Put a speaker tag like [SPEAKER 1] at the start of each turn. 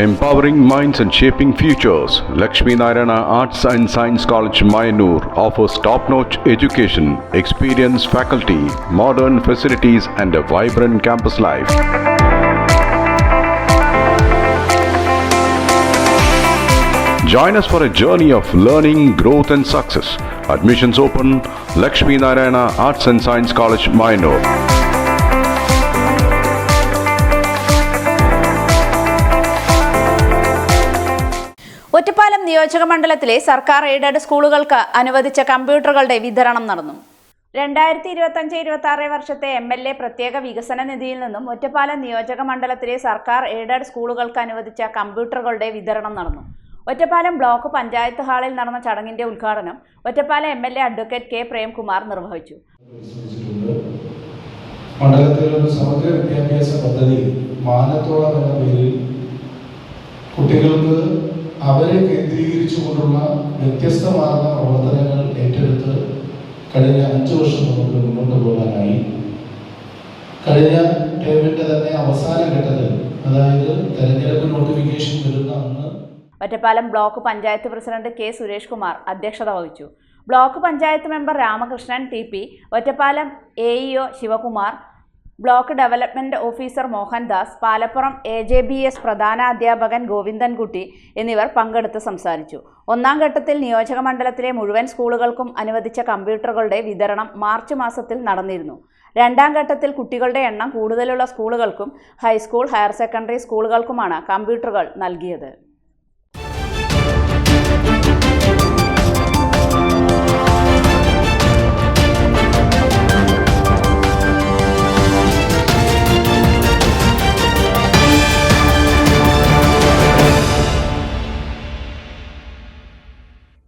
[SPEAKER 1] Empowering minds and shaping futures, Lakshmi Narayana Arts and Science College, Mayanur offers top-notch education, experienced faculty, modern facilities and a vibrant campus life. Join us for a journey of learning, growth and success. Admissions open, Lakshmi Narayana Arts and Science College, Mayanur.
[SPEAKER 2] Ottapalam നിയോജകമണ്ഡലത്തിലെ സർക്കാർ aided സ്കൂളുകൾക്ക് അനുവദിച്ച കമ്പ്യൂട്ടറുകളുടെ വിതരണം നടന്നു. 2025-26 വർഷത്തെ MLA പ്രത്യേക വികസന നിധിയിൽ നിന്നും ഒറ്റപ്പാലം നിയോജകമണ്ഡലത്തിലെ സർക്കാർ എയ്ഡഡ് സ്കൂളുകൾക്ക് അനുവദിച്ച കമ്പ്യൂട്ടറുകളുടെ വിതരണം നടന്നു. ഒറ്റപ്പാലം ബ്ലോക്ക് പഞ്ചായത്ത് ഹാളിൽ നടന്ന ചടങ്ങിന്റെ ഉദ്ഘാടനം Ottapalam MLA advocate K Premkumar നിർവഹിച്ചു.
[SPEAKER 3] മണ്ഡലത്തിലെ ഒരു സമഗ്ര വിദ്യാഭ്യാസ പദ്ധതി മാനത്തോളം എന്ന പേരിൽ കുട്ടികൾക്ക് അവരെ കേന്ദ്രീകരിച്ചുകൊണ്ടുള്ള വ്യത്യസ്തമാർന്ന പ്രവർത്തനങ്ങൾ ഏറ്റെടുത്ത് കഴിഞ്ഞ 5 വർഷം നമുക്ക് മുന്നോട്ട് പോകാനായി. കഴിഞ്ഞ ടേമിന്റെ തന്നെ അവസാന ഘട്ടത്തിൽ, അതായത് തെരഞ്ഞെടുപ്പ് നോട്ടിഫിക്കേഷൻ വരുന്ന അന്ന്
[SPEAKER 2] Ottapalam block panchayat president K Suresh Kumar അധ്യക്ഷത വഹിച്ചു. Block panchayat member Ramakrishnan TP, Ottapalam AEO Sivakumar, block development officer Mohandas, Palappuram AJBS പ്രധാന അധ്യാപകൻ ഗോവിന്ദൻകുട്ടി എന്നിവർ പങ്കെടുത്ത് സംസാരിച്ചു. ഒന്നാം ഘട്ടത്തിൽ നിയോജകമണ്ഡലത്തിലെ മുഴുവൻ സ്കൂളുകൾക്കും അനുവദിച്ച കമ്പ്യൂട്ടറുകളുടെ വിതരണം മാർച്ച് മാസത്തിൽ നടന്നിരുന്നു. രണ്ടാം ഘട്ടത്തിൽ കുട്ടികളുടെ എണ്ണം കൂടുതലുള്ള സ്കൂളുകൾക്കും ഹൈസ്കൂൾ, ഹയർ സെക്കൻഡറി സ്കൂളുകൾക്കുമാണ് കമ്പ്യൂട്ടറുകൾ നൽകിയത്.